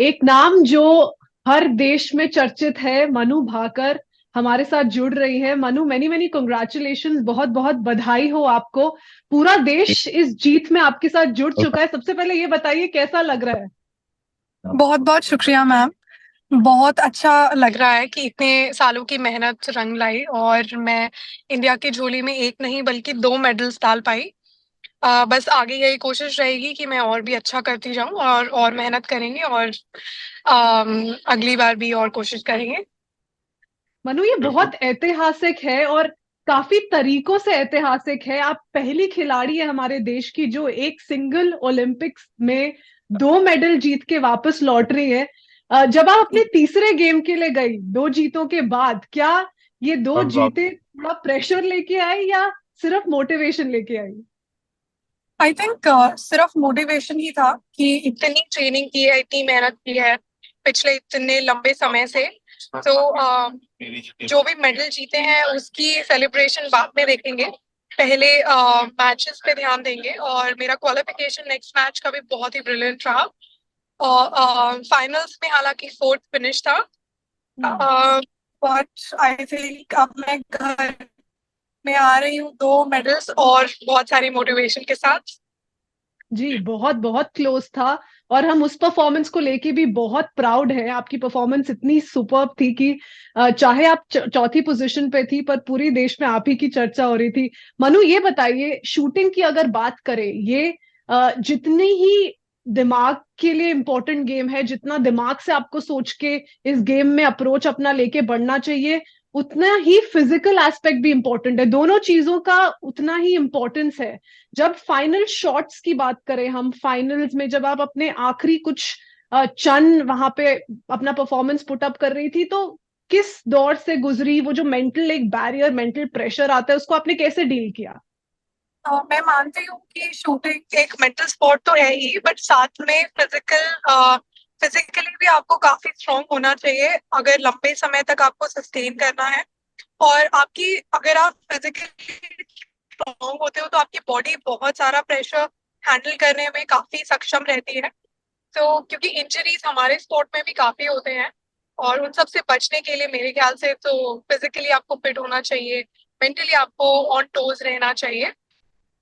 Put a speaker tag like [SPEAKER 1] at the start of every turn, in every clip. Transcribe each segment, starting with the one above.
[SPEAKER 1] एक नाम जो हर देश में चर्चित है, मनु भाकर हमारे साथ जुड़ रही है। मनु, मेनी मेनी कॉन्ग्रेचुलेशंस, बहुत बहुत बधाई हो आपको। पूरा देश इस जीत में आपके साथ जुड़ चुका है। सबसे पहले ये बताइए कैसा लग रहा है।
[SPEAKER 2] बहुत बहुत शुक्रिया मैम। बहुत अच्छा लग रहा है कि इतने सालों की मेहनत रंग लाई और मैं इंडिया की झोली में एक नहीं बल्कि दो मेडल्स डाल पाई। बस आगे यही कोशिश रहेगी कि मैं और भी अच्छा करती जाऊं और मेहनत करेंगे और अगली बार भी और कोशिश करेंगे।
[SPEAKER 1] मनु, ये बहुत ऐतिहासिक है और काफी तरीकों से ऐतिहासिक है। आप पहली खिलाड़ी है हमारे देश की जो एक सिंगल ओलंपिक्स में दो मेडल जीत के वापस लौट रही है। जब आप अपने तीसरे गेम के लिए गई दो जीतों के बाद, क्या ये दो जीते थोड़ा प्रेशर लेके आई या सिर्फ मोटिवेशन लेके आई?
[SPEAKER 2] आई थिंक सिर्फ मोटिवेशन ही था कि इतनी ट्रेनिंग की है, इतनी मेहनत की है पिछले इतने लंबे समय से। तो जो भी मेडल जीते हैं उसकी सेलिब्रेशन बाद में देखेंगे। पहले मैचेस पे ध्यान देंगे और मेरा क्वालिफिकेशन नेक्स्ट मैच का भी बहुत ही ब्रिलियंट रहा। और फाइनल्स में हालांकि फोर्थ फिनिश था। बट आई थिंक अब मैं घर में आ रही हूँ दो मेडल्स और बहुत सारी मोटिवेशन के साथ।
[SPEAKER 1] जी, बहुत बहुत क्लोज था। और हम उस परफॉर्मेंस को लेके भी बहुत प्राउड है। आपकी परफॉर्मेंस इतनी सुपर्ब थी कि चाहे आप चौथी पोजीशन पे थी, पर पूरी देश में आप ही की चर्चा हो रही थी। मनु, ये बताइए, शूटिंग की अगर बात करें, ये जितनी ही दिमाग के लिए इम्पोर्टेंट गेम है, जितना दिमाग से आपको सोच के इस गेम में अप्रोच अपना लेके बढ़ना चाहिए, उतना ही फिजिकल एस्पेक्ट भी इम्पोर्टेंट है। दोनों चीजों का उतना ही इम्पोर्टेंस है। जब फाइनल शॉट्स की बात करें, हम फाइनल्स में जब आप अपने आखिरी कुछ चन वहां पे अपना परफॉर्मेंस पुट अप कर रही थी, तो किस दौर से गुजरी? वो जो मेंटल एक बैरियर, मेंटल प्रेशर आता है, उसको आपने कैसे डील किया?
[SPEAKER 2] मैं मानती हूँ कि शूटिंग एक मेंटल स्पोर्ट तो है ही, बट साथ में फिजिकली भी आपको काफी स्ट्रांग होना चाहिए अगर लंबे समय तक आपको सस्टेन करना है। और आपकी अगर आप फिजिकली स्ट्रांग होते हो तो आपकी बॉडी बहुत सारा प्रेशर हैंडल करने में काफी सक्षम रहती है। तो क्योंकि इंजरीज हमारे स्पोर्ट में भी काफी होते हैं और उन सब से बचने के लिए मेरे ख्याल से तो फिजिकली आपको फिट होना चाहिए, मेंटली आपको ऑन टोज रहना चाहिए।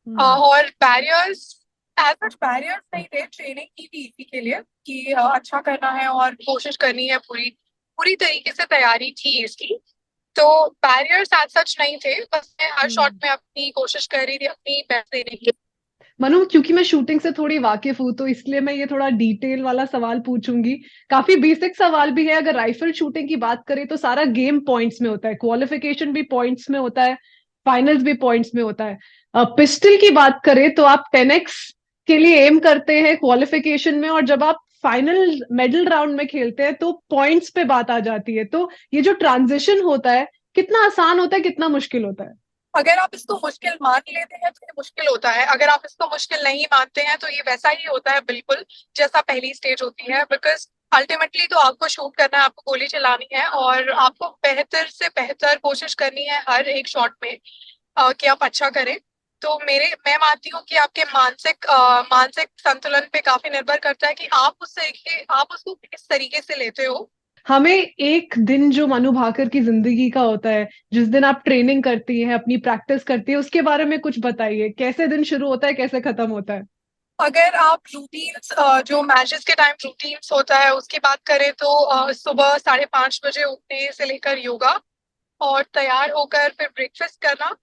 [SPEAKER 1] हम्म।
[SPEAKER 2] और बैरियर्स एज सच बैरियर्स नहीं थे, ट्रेनिंग की थी इसी के लिए कि अच्छा करना है और कोशिश करनी है, पूरी पूरी तरीके से तैयारी थी इसकी। तो बैरियर्स एज सच नहीं थे, बस मैं हर शॉट
[SPEAKER 1] हम्म।
[SPEAKER 2] में अपनी कोशिश कर रही थी अपनी बेस्ट देने की।
[SPEAKER 1] मनु, क्योंकि मैं शूटिंग से थोड़ी वाकिफ हूं, तो इसलिए मैं ये थोड़ा डिटेल वाला सवाल पूछूंगी। काफी बेसिक सवाल भी है। अगर राइफल शूटिंग की बात करें तो सारा गेम पॉइंट्स में होता है, क्वालिफिकेशन भी पॉइंट्स में होता है, फाइनल्स भी पॉइंट्स में होता है। पिस्टल की बात करें तो आप 10x के लिए एम करते हैं क्वालिफिकेशन में, और जब आप फाइनल मेडल राउंड में खेलते हैं तो पॉइंट्स पे बात आ जाती है। तो ये जो ट्रांजिशन होता है, कितना आसान होता है, कितना मुश्किल होता है?
[SPEAKER 2] अगर आप इसको मुश्किल मान लेते हैं तो ये मुश्किल होता है, अगर आप इसको मुश्किल नहीं मानते हैं तो ये वैसा ही होता है बिल्कुल जैसा पहली स्टेज होती है। बिकॉज अल्टीमेटली तो आपको शूट करना है, आपको गोली चलानी है और आपको बेहतर से बेहतर कोशिश करनी है हर एक शॉट में कि आप अच्छा करें। तो मैं मानती हूँ कि आपके मानसिक संतुलन पे काफी निर्भर करता है कि आप उसको किस तरीके से लेते हो।
[SPEAKER 1] हमें एक दिन जो मनु भाकर की जिंदगी का होता है, जिस दिन आप ट्रेनिंग करती हैं, अपनी प्रैक्टिस करती है, उसके बारे में कुछ बताइए। कैसे दिन शुरू होता है, कैसे खत्म होता है?
[SPEAKER 2] अगर आप रूटीन्स जो मैचेस के टाइम रूटीन्स होता है उसकी बात करें तो सुबह 5:30 बजे उठने से लेकर योगा और तैयार होकर फिर ब्रेकफास्ट करना।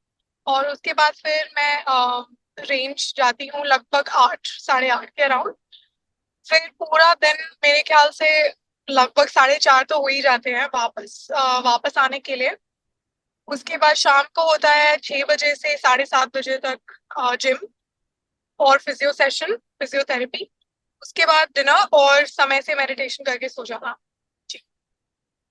[SPEAKER 2] और उसके बाद फिर मैं रेंज जाती हूँ लगभग 8 साढ़े 8 के अराउंड। फिर पूरा दिन मेरे ख्याल से लगभग 4:30 तो हो ही जाते हैं वापस आने के लिए। उसके बाद शाम को होता है 6 बजे से 7:30 बजे तक जिम और फिजियोथेरेपी। उसके बाद डिनर और समय से मेडिटेशन करके सो जाना। जी।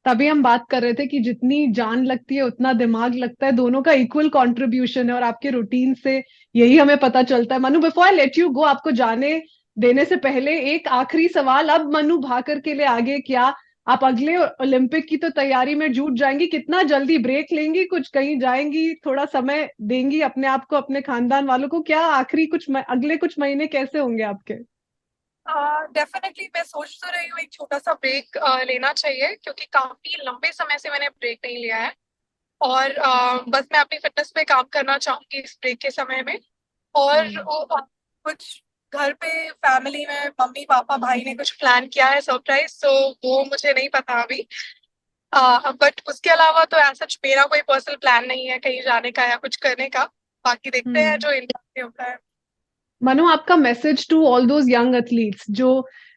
[SPEAKER 1] तभी हम बात कर रहे थे कि जितनी जान लगती है उतना दिमाग लगता है, दोनों का इक्वल कंट्रीब्यूशन है। और आपके रूटीन से यही हमें पता चलता है। Manu, before I let you go, आपको जाने देने से पहले एक आखिरी सवाल। अब मनु भाकर के लिए आगे क्या? आप अगले ओलंपिक की तो तैयारी में जुट जाएंगी, कितना जल्दी ब्रेक लेंगी, कुछ कहीं जाएंगी, थोड़ा समय देंगी अपने आप को, अपने खानदान वालों को? क्या आखिरी अगले कुछ महीने कैसे होंगे आपके?
[SPEAKER 2] डेफिनेटली मैं सोच तो रही हूँ एक छोटा सा ब्रेक लेना चाहिए, क्योंकि काफी लंबे समय से मैंने ब्रेक नहीं लिया है। और बस मैं अपनी फिटनेस पे काम करना चाहूंगी इस ब्रेक के समय में। और कुछ घर पे फैमिली में मम्मी पापा भाई ने कुछ प्लान किया है सरप्राइज, तो वो मुझे नहीं पता अभी। बट उसके अलावा तो ऐसा मेरा कोई पर्सनल प्लान नहीं है कहीं जाने का या कुछ करने का। बाकी देखते हैं
[SPEAKER 1] हम्म।
[SPEAKER 2] जो इंडिया में होता है।
[SPEAKER 1] मनु, आपका message to all those young athletes जो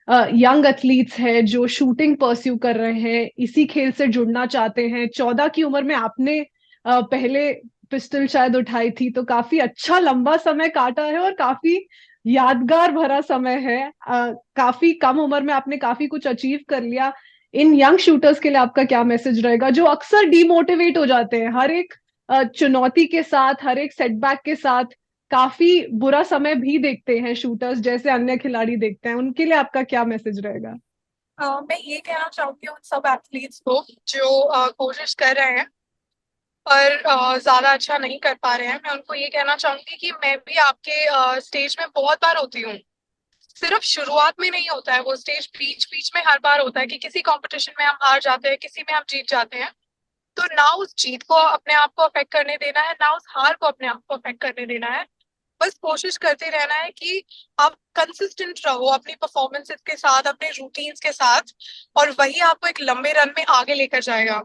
[SPEAKER 1] यंग एथलीट्स है, जो शूटिंग परस्यू कर रहे हैं, इसी खेल से जुड़ना चाहते हैं। 14 की उम्र में आपने पहले पिस्टल शायद उठाई थी, तो काफी अच्छा लंबा समय काटा है और काफी यादगार भरा समय है। काफी कम उम्र में आपने काफी कुछ अचीव कर लिया। इन यंग शूटर्स के लिए आपका क्या मैसेज रहेगा, जो अक्सर डिमोटिवेट हो जाते हैं हर एक चुनौती के साथ, हर एक सेटबैक के साथ? काफी बुरा समय भी देखते हैं शूटर्स, जैसे अन्य खिलाड़ी देखते हैं। उनके लिए आपका क्या मैसेज रहेगा?
[SPEAKER 2] मैं ये कहना चाहूंगी उन सब एथलीट्स को जो कोशिश कर रहे हैं पर ज्यादा अच्छा नहीं कर पा रहे हैं। मैं उनको ये कहना चाहूंगी कि मैं भी आपके स्टेज में बहुत बार होती हूँ। सिर्फ शुरुआत में नहीं होता है वो स्टेज, बीच बीच में हर बार होता है कि किसी कंपटीशन में हम हार जाते हैं, किसी में हम जीत जाते हैं। तो ना उस जीत को अपने आप को अफेक्ट करने देना है, ना उस हार को अपने आप को अफेक्ट करने देना है। बस कोशिश करते रहना है कि आप कंसिस्टेंट रहो अपनी परफॉर्मेंसेस के साथ, अपने रूटीन्स के साथ। और वही आपको एक लंबे रन में आगे लेकर जाएगा।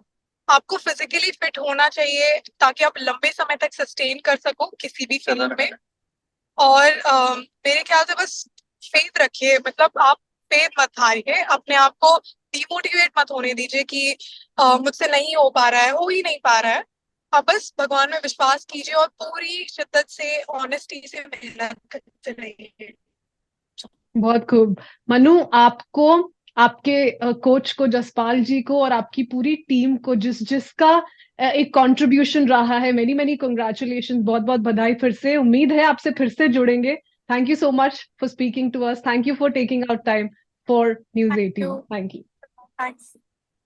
[SPEAKER 2] आपको फिजिकली फिट होना चाहिए ताकि आप लंबे समय तक सस्टेन कर सको किसी भी फील्ड में। और मेरे ख्याल से बस फेथ रखिए, मतलब आप फेथ मत हारिए, अपने आप को डिमोटिवेट मत होने दीजिए कि मुझसे नहीं हो पा रहा है, हो ही नहीं पा रहा है। आप बस भगवान में विश्वास कीजिए और पूरी शिद्दत से ऑनेस्टी से मेहनत करते रहिए।
[SPEAKER 1] बहुत खूब। मनु, आपको, आपके कोच को, जसपाल जी को, और आपकी पूरी टीम को, जिसका एक कंट्रीब्यूशन रहा है, मेनी मेनी कंग्रेचुलेशन, बहुत बहुत बधाई। फिर से उम्मीद है आपसे फिर से जुड़ेंगे। Thank you so much for speaking to us, thank you for taking out time for news
[SPEAKER 2] thank you.
[SPEAKER 1] 18। Thank you.
[SPEAKER 2] Thanks.